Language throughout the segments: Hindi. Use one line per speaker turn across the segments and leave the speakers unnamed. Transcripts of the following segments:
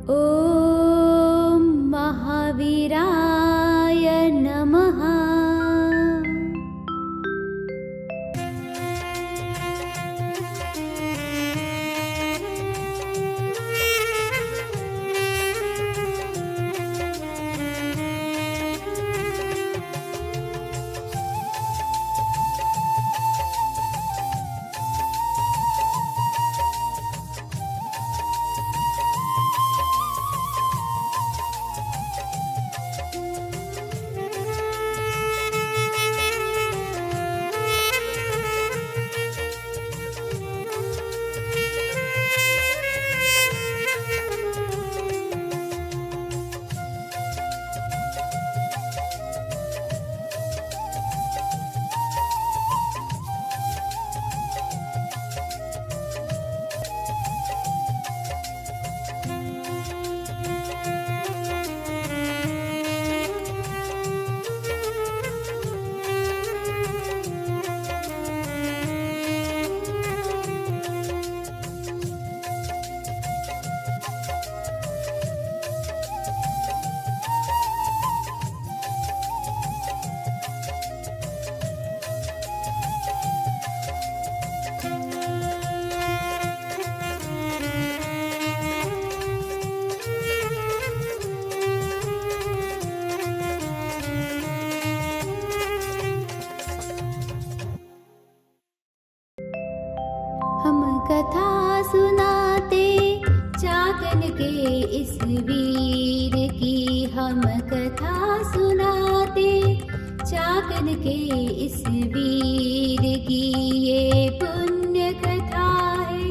ॐ महावीराय नमः। हम कथा सुनाते चाकन के इस वीर की, हम कथा सुनाते चाकन के इस वीर की। ये पुण्य कथा है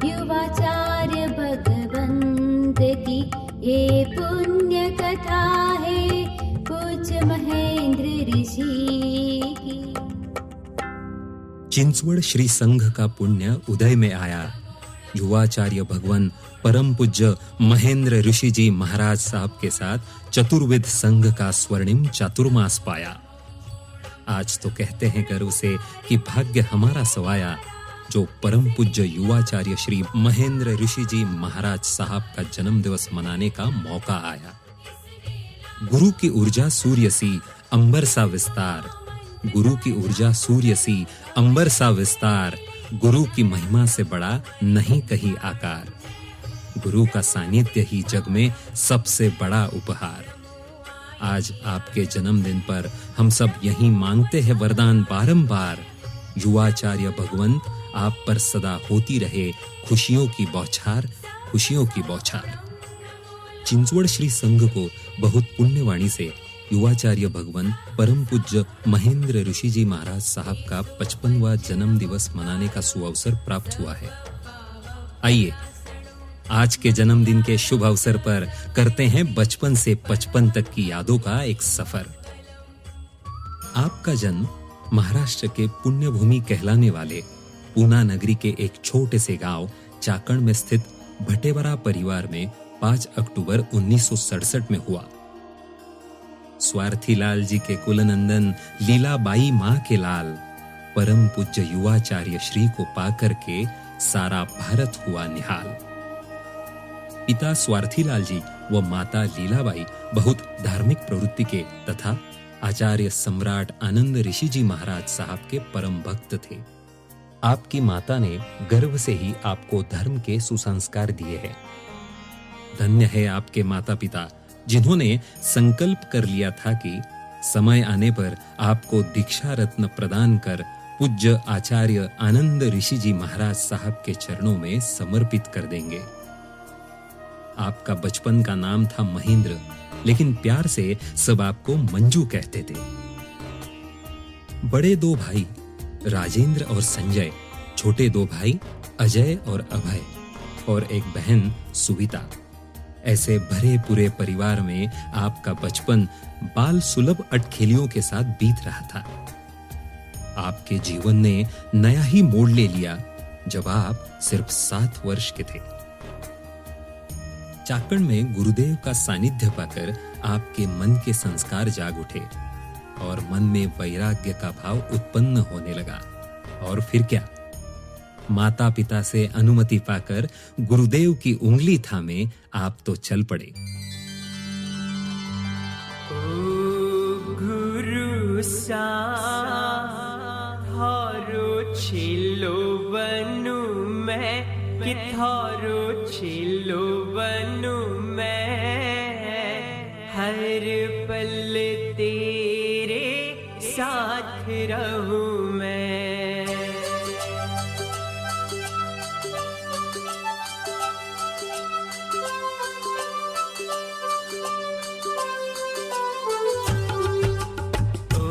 युवाचार्य भगवंत की, ये पुण्य कथा है पूज्य महेंद्र ऋषि की।
चिंचवड़ श्री संघ का पुण्य उदय में आया। युवाचार्य भगवान परम पूज्य महेंद्र ऋषि जी महाराज साहब के साथ चतुर्विध संघ का स्वर्णिम चातुर्मास पाया। आज तो कहते हैं गर्व से कि भाग्य हमारा सवाया, जो परम पूज्य युवाचार्य श्री महेंद्र ऋषि जी महाराज साहब का जन्म दिवस मनाने का मौका आया। गुरु की ऊर्जा सूर्य सी अंबर सा विस्तार, गुरु की ऊर्जा सूर्य सी अंबर सा विस्तार, गुरु की महिमा से बड़ा नहीं कहीं आकार, गुरु का सानिध्य ही जग में सबसे बड़ा उपहार। आज आपके जन्मदिन पर हम सब यही मांगते हैं वरदान बारंबार, युवाचार्य भगवंत आप पर सदा होती रहे खुशियों की बौछार, खुशियों की बौछार। चिंचवड़ श्री संघ को बहुत पुण्यवाणी से युवाचार्य भगवान परम पूज्य महेंद्र ऋषि जी महाराज साहब का 55वां जन्म दिवस मनाने का सुअवसर प्राप्त हुआ है। आइए आज के जन्मदिन के शुभ अवसर पर करते हैं बचपन से 55 तक की यादों का एक सफर। आपका जन्म महाराष्ट्र के पुण्य भूमि कहलाने वाले पूना नगरी के एक छोटे से गांव चाकण में स्थित भटेवरा परिवार में 5 अक्टूबर 1967 में हुआ। स्वार्थी लाल जी के कुलनंदन लीलाबाई माँ के लाल परम पूज्य युवाचार्य श्री को पाकर के सारा भारत हुआ निहाल। पिता स्वार्थी लाल जी व माता लीलाबाई बहुत धार्मिक प्रवृत्ति के तथा आचार्य सम्राट आनंद ऋषि जी महाराज साहब के परम भक्त थे। आपकी माता ने गर्व से ही आपको धर्म के सुसंस्कार दिए हैं। धन्य है आपके माता पिता जिन्होंने संकल्प कर लिया था कि समय आने पर आपको दीक्षा रत्न प्रदान कर पूज्य आचार्य आनंद ऋषि जी महाराज साहब के चरणों में समर्पित कर देंगे। आपका बचपन का नाम था महेंद्र, लेकिन प्यार से सब आपको मंजू कहते थे। बड़े 2 भाई राजेंद्र और संजय, छोटे 2 भाई अजय और अभय और एक बहन सुविता। ऐसे भरे पूरे परिवार में आपका बचपन बाल सुलभ अटखेलियों के साथ बीत रहा था। आपके जीवन ने नया ही मोड़ ले लिया जब आप सिर्फ 7 वर्ष के थे। चाकण में गुरुदेव का सानिध्य पाकर आपके मन के संस्कार जाग उठे और मन में वैराग्य का भाव उत्पन्न होने लगा। और फिर क्या, माता पिता से अनुमति पाकर गुरुदेव की उंगली थामे आप तो चल पड़े।
गुरु सा थारो छिलो बनू मैं, कि थारो छिलो बनू मैं, हर पल तेरे साथ रहूं मैं। ओ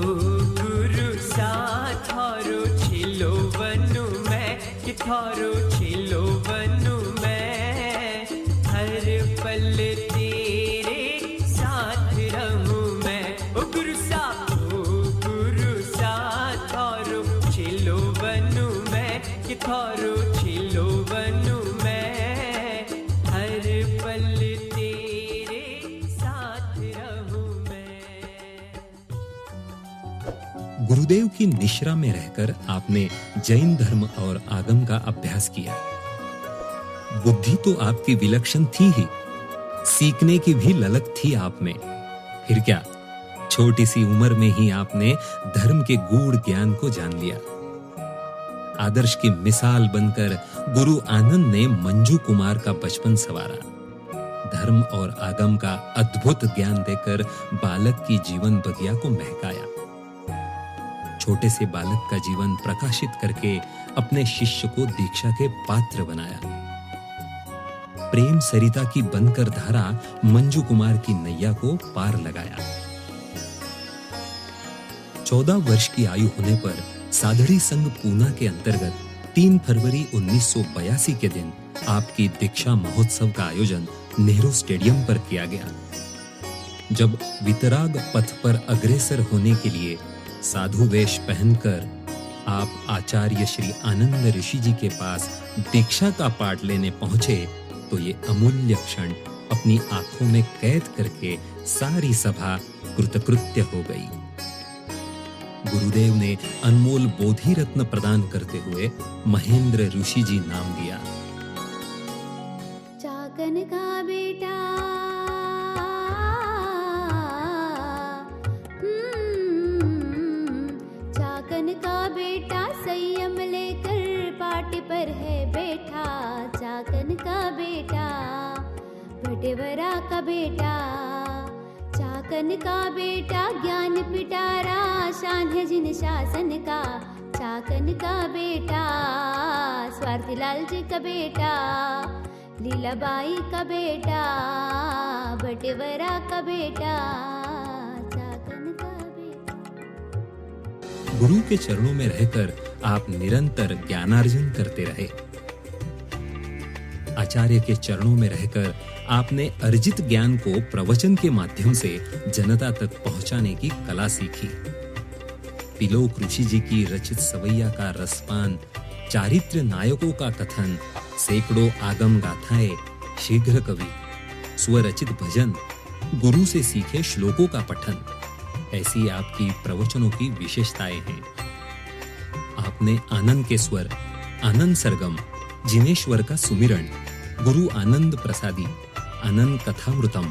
गुरु सा थारो छिलो बनू मैं, कि थारो छिलो बनू मैं, हर पल तेरे साथ रहूं मैं। ओ गुरु सा थारो छिलो बनू मैं, कि थारो छिलो बनू मैं, हर पल तेरे साथ रहूं मैं।
गुरुदेव की निश्रा में रहकर आपने जैन धर्म और आगम का अभ्यास किया। बुद्धि तो आपकी विलक्षण थी ही, सीखने की भी ललक थी आप में। फिर क्या, छोटी सी उम्र में ही आपने धर्म के गूढ़ ज्ञान को जान लिया। आदर्श की मिसाल बनकर गुरु आनंद ने मंजू कुमार का बचपन संवारा। धर्म और आगम का अद्भुत ज्ञान देकर बालक की जीवन बगिया को महकाया। छोटे से बालक का जीवन प्रकाशित करके अपने शिष्य को दीक्षा के पात्र बनाया। प्रेम सरिता की बनकर धारा मंजू कुमार की नैया को पार लगाया। 14 वर्ष की आयु होने पर साधड़ी संघ पूना के अंतर्गत 3 फरवरी 1982 के दिन आपकी दीक्षा महोत्सव का आयोजन नेहरू स्टेडियम पर किया गया। जब वितराग पथ पर अग्रसर होने के लिए साधु वेश पहनकर आप आचार्य श्री आनंद ऋषि जी के पास दीक्षा का पाठ लेने पहुंचे तो ये अमूल्य क्षण अपनी आंखों में कैद करके सारी सभा कृतकृत्य हो गई। गुरुदेव ने अनमोल बोधि रत्न प्रदान करते हुए महेंद्र ऋषि जी नाम दिया।
चाकन का बेटा चाकन का बेटा संयम लेकर पाटी पर है बैठा। चाकन का बेटा भटेवरा का बेटा, चाकन का बेटा ज्ञान पिटारा शान है जिन शासन का। चाकन का बेटा स्वार्थी लाल जी का बेटा, लीलाबाई का बेटा, भटेवरा का बेटा, चाकन का बेटा।
गुरु के चरणों में रहकर आप निरंतर ज्ञानार्जन करते रहे। आचार्य के चरणों में रहकर आपने अर्जित ज्ञान को प्रवचन के माध्यम से जनता तक पहुंचाने की कला सीखी। तिलोक ऋषि जी की रचित सवैया का रसपान, चारित्र नायकों का कथन, सैकड़ों आगम गाथाएं, शीघ्र कवि, स्वरचित भजन, गुरु से सीखे श्लोकों का पठन, ऐसी आपकी प्रवचनों की विशेषताएं हैं। आपने आनंद के स्वर, आनंद सरगम, जिनेश्वर का सुमिरण, गुरु आनंद प्रसादी, आनंद कथामृतम,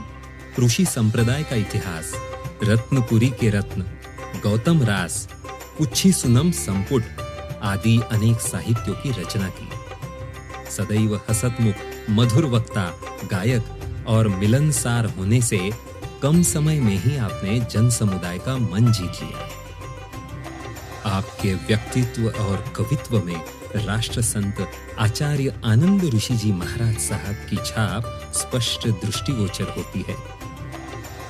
ऋषि संप्रदाय का इतिहास, रत्नपुरी के रत्न, गौतम रास, उच्छी सुनम संपुट आदि अनेक साहित्यों की रचना की। सदैव हसतमुख, मधुर वक्ता, गायक और मिलनसार होने से कम समय में ही आपने जन समुदाय का मन जीत लिया। आपके व्यक्तित्व और कवित्व में राष्ट्र संत आचार्य आनंद ऋषि जी महाराज साहब की छाप स्पष्ट दृष्टिगोचर होती है।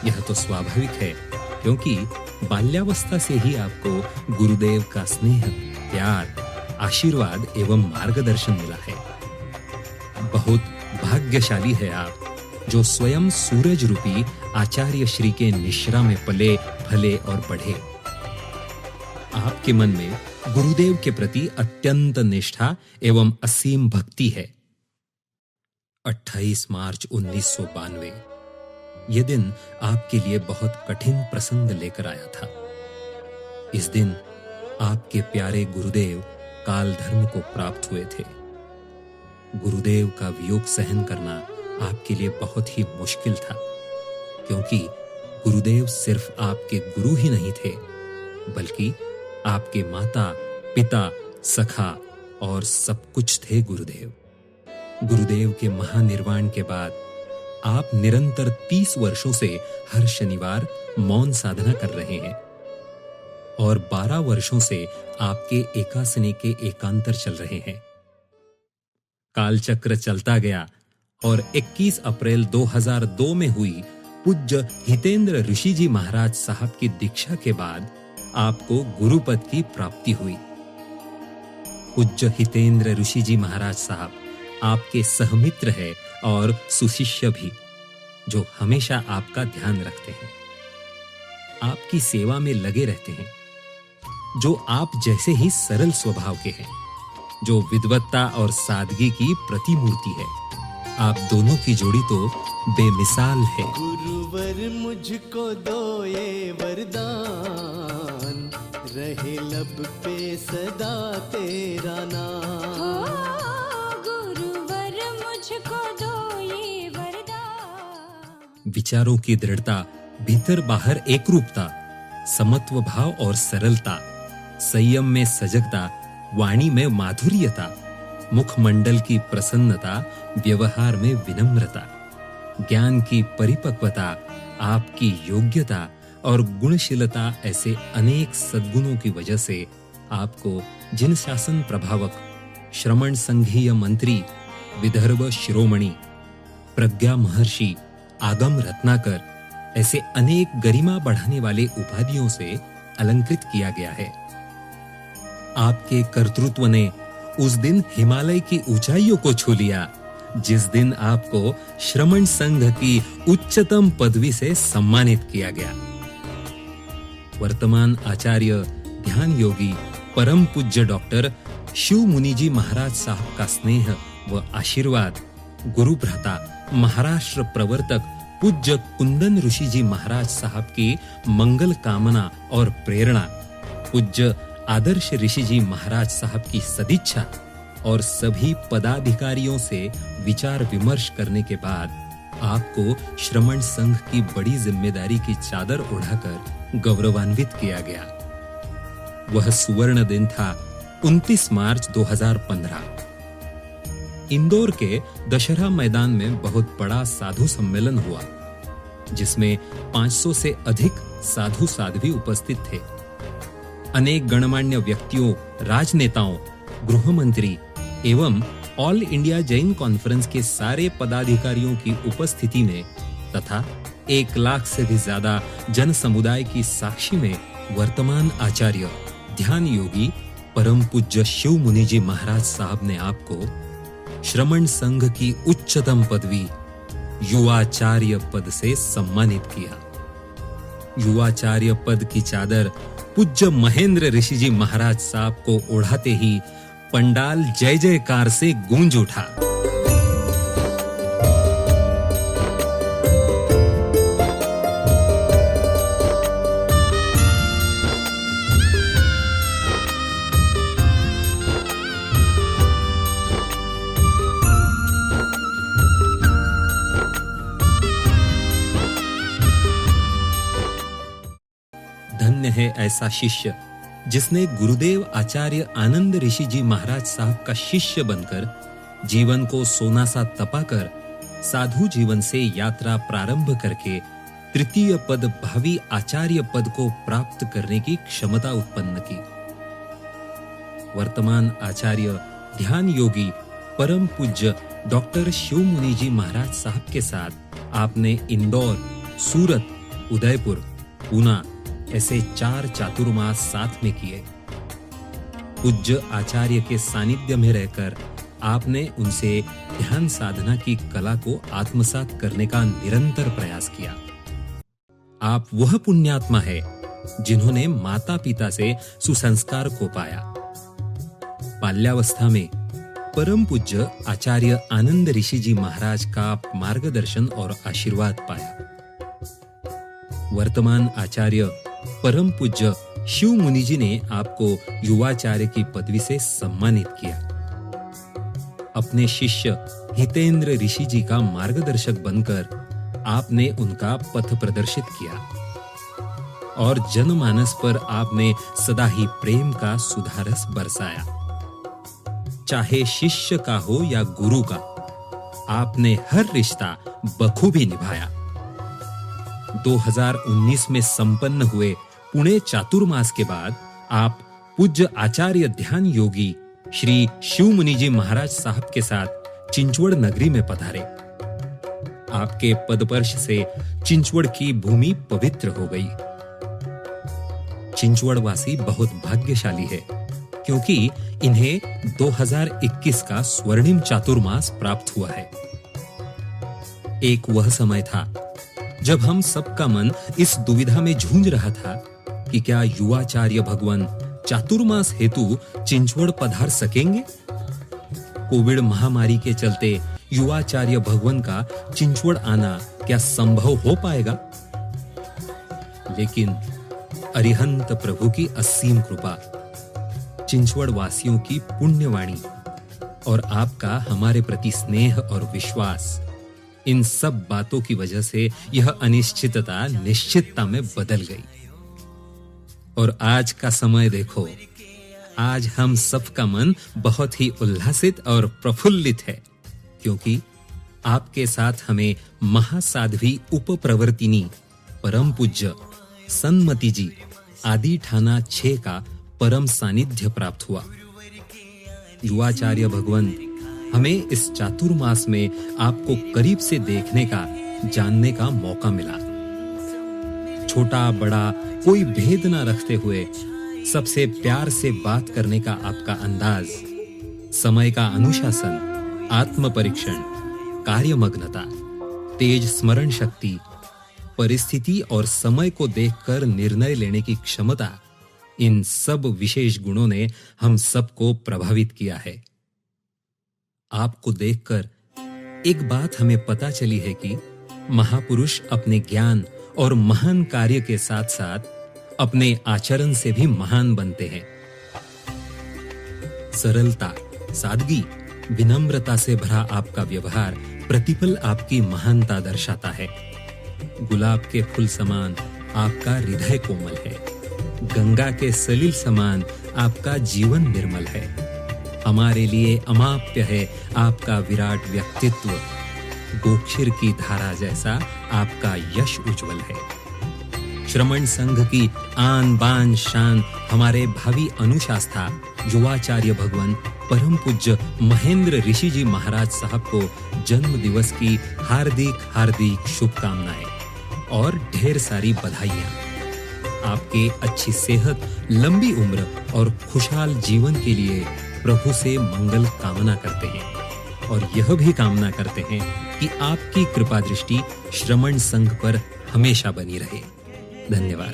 यह तो स्वाभाविक है, क्योंकि बाल्यावस्था से ही आपको गुरुदेव का स्नेह, प्यार, आशीर्वाद एवं मार्गदर्शन मिला है। बहुत भाग्यशाली है आप, जो स्वयं सूरज रूपी आचार्य श्री के निश्रा में पले, फले और बढ़े। आपके मन में गुरुदेव के प्रति अत्यंत निष्ठा एवं असीम भक्ति है। 28 मार्च 1992 यह दिन आपके लिए बहुत कठिन प्रसंग लेकर आया था। इस दिन आपके प्यारे गुरुदेव काल धर्म को प्राप्त हुए थे। गुरुदेव का वियोग सहन करना आपके लिए बहुत ही मुश्किल था, क्योंकि गुरुदेव सिर्फ आपके गुरु ही नहीं थे, बल्कि आपके माता, पिता, सखा और सब कुछ थे गुरुदेव। गुरुदेव के महानिर्वाण के बाद आप निरंतर 30 वर्षों से हर शनिवार मौन साधना कर रहे हैं और 12 वर्षों से आपके एकासने के एकांतर चल रहे हैं। कालचक्र चलता गया और 21 अप्रैल 2002 में हुई पूज्य हितेंद्र ऋषि जी महाराज साहब की दीक्षा के बाद आपको गुरुपद की प्राप्ति हुई। पूज्य हितेंद्र ऋषि जी महाराज साहब आपके सहमित्र है और सुशिष्य भी, जो हमेशा आपका ध्यान रखते हैं, आपकी सेवा में लगे रहते हैं, जो आप जैसे ही सरल स्वभाव के हैं, जो विद्वत्ता और सादगी की प्रतिमूर्ति है। आप दोनों की जोड़ी तो बेमिसाल है।
गुरुवर मुझको दो ये वरदान, रहे लब पे सदा तेरा नाम।
गुरुवर मुझको दो ये वरदान।
विचारों की दृढ़ता, भीतर बाहर एकरूपता, समत्व भाव और सरलता, संयम में सजगता, वाणी में माधुर्यता, मुखमंडल की प्रसन्नता, व्यवहार में विनम्रता, ज्ञान की परिपक्वता, आपकी योग्यता और गुणशीलता, ऐसे अनेक सद्गुणों की वजह से आपको जिन शासन प्रभावक, श्रमण संघीय मंत्री, विदर्भ शिरोमणि, प्रज्ञा महर्षि, आगम रत्नाकर, ऐसे अनेक गरिमा बढ़ाने वाले उपाधियों से अलंकृत किया गया है। आपके कर्तृत्व ने उस दिन हिमालय की ऊंचाइयों को छू लिया, जिस दिन आपको श्रमण संघ की उच्चतम पदवी से सम्मानित किया गया। वर्तमान आचार्य ध्यान योगी परम पूज्य डॉक्टर शिव मुनि जी महाराज साहब का स्नेह व आशीर्वाद, गुरु भ्राता महाराष्ट्र प्रवर्तक पूज्य कुंदन ऋषि जी महाराज साहब की मंगल कामना और प्रेरणा, पूज्य आदर्श ऋषि जी महाराज साहब की सदिच्छा और सभी पदाधिकारियों से विचार विमर्श करने के बाद आपको श्रमण संघ की बड़ी जिम्मेदारी की चादर उड़ाकर गौरवान्वित किया गया। वह सुवर्ण दिन था 29 मार्च 2015। इंदौर के दशहरा मैदान में बहुत बड़ा साधु सम्मेलन हुआ, जिसमें 500 से अधिक साधु साध्वी उपस्थित थे। अनेक गणमान्य व्यक्तियों, राजनेताओं, गृह मंत्री एवं ऑल इंडिया जैन कॉन्फ्रेंस के सारे पदाधिकारियों की उपस्थिति में तथा 1 लाख से भी ज्यादा जन समुदाय की साक्षी में वर्तमान आचार्य ध्यान योगी परम पूज्य शिव मुनि जी महाराज साहब ने आपको श्रमण संघ की उच्चतम पदवी युवाचार्य पद से सम्मानित किया। युवाचार्य पद की चादर पूज्य महेंद्र ऋषि जी महाराज साहब को ओढ़ाते ही पंडाल जय जयकार से गूंज उठा। धन्य है ऐसा शिष्य जिसने गुरुदेव आचार्य आनंद ऋषि जी महाराज साहब का शिष्य बनकर जीवन को सोना सा तपाकर साधु जीवन से यात्रा प्रारंभ करके तृतीय पद भावी आचार्य पद को प्राप्त करने की क्षमता उत्पन्न की। वर्तमान आचार्य ध्यान योगी परम पूज्य डॉक्टर शिव मुनि जी महाराज साहब के साथ आपने इंदौर, सूरत, उदयपुर, पूना ऐसे 4 चातुर्मास साथ में किए। पूज्य आचार्य के सानिध्य में रहकर आपने उनसे ध्यान साधना की कला को आत्मसात करने का निरंतर प्रयास किया। आप वह पुण्यात्मा है जिन्होंने माता पिता से सुसंस्कार को पाया। बाल्यावस्था में परम पूज्य आचार्य आनंद ऋषि जी महाराज का मार्गदर्शन और आशीर्वाद पाया। वर्तमान आचार्य परम पूज्य शिव मुनि जी ने आपको युवाचार्य की पदवी से सम्मानित किया। अपने शिष्य हितेंद्र ऋषि जी का मार्गदर्शक बनकर आपने उनका पथ प्रदर्शित किया और जनमानस पर आपने सदा ही प्रेम का सुधारस बरसाया। चाहे शिष्य का हो या गुरु का, आपने हर रिश्ता बखूबी निभाया। 2019 में संपन्न हुए पुणे चातुर्मास के बाद आप पूज्य आचार्य ध्यान योगी श्री शिव मुनि जी महाराज साहब के साथ चिंचवड़ नगरी में पधारे। आपके पदपर्श से चिंचवड़ की भूमि पवित्र हो गई। चिंचवड़ वासी बहुत भाग्यशाली है क्योंकि इन्हें 2021 का स्वर्णिम चातुर्मास प्राप्त हुआ है। एक वह समय था जब हम सबका मन इस दुविधा में जूझ रहा था कि क्या युवाचार्य भगवान चातुर्मास हेतु चिंचवड़ पधार सकेंगे। कोविड महामारी के चलते युवाचार्य भगवान का चिंचवड़ आना क्या संभव हो पाएगा? लेकिन अरिहंत प्रभु की असीम कृपा, चिंचवड़ वासियों की पुण्यवाणी और आपका हमारे प्रति स्नेह और विश्वास, इन सब बातों की वजह से यह अनिश्चितता निश्चितता में बदल गई। और आज का समय देखो, आज हम सबका मन बहुत ही उल्लासित और प्रफुल्लित है क्योंकि आपके साथ हमें महासाध्वी उपप्रवर्तिनी परम पूज्य सन्मति जी आदि ठाना 6 का परम सानिध्य प्राप्त हुआ। युवाचार्य भगवान हमें इस चातुर्मास में आपको करीब से देखने का, जानने का मौका मिला। छोटा बड़ा कोई भेद न रखते हुए सबसे प्यार से बात करने का आपका अंदाज, समय का अनुशासन, आत्म परीक्षण, कार्यमग्नता, तेज स्मरण शक्ति, परिस्थिति और समय को देखकर निर्णय लेने की क्षमता, इन सब विशेष गुणों ने हम सबको प्रभावित किया है। आपको देखकर एक बात हमें पता चली है कि महापुरुष अपने ज्ञान और महान कार्य के साथ साथ अपने आचरण से भी महान बनते हैं। सरलता, सादगी, विनम्रता से भरा आपका व्यवहार प्रतिपल आपकी महानता दर्शाता है। गुलाब के फूल समान आपका हृदय कोमल है। गंगा के सलील समान आपका जीवन निर्मल है। हमारे लिए अमाप्य है आपका विराट व्यक्तित्व। गोक्षीर की धारा जैसा आपका यश उज्जवल है। श्रमण संघ की आन बान शान हमारे भावी अनुशास्ता युवाचार्य भगवान परम पूज्य महेंद्र ऋषि जी महाराज साहब को जन्म दिवस की हार्दिक हार्दिक शुभकामनाएं और ढेर सारी बधाइयां। आपके अच्छी सेहत, लंबी उम्र और खुशहाल जीवन के लिए प्रभु से मंगल कामना करते हैं और यह भी कामना करते हैं कि आपकी कृपा दृष्टि श्रमण संघ पर हमेशा बनी रहे। धन्यवाद।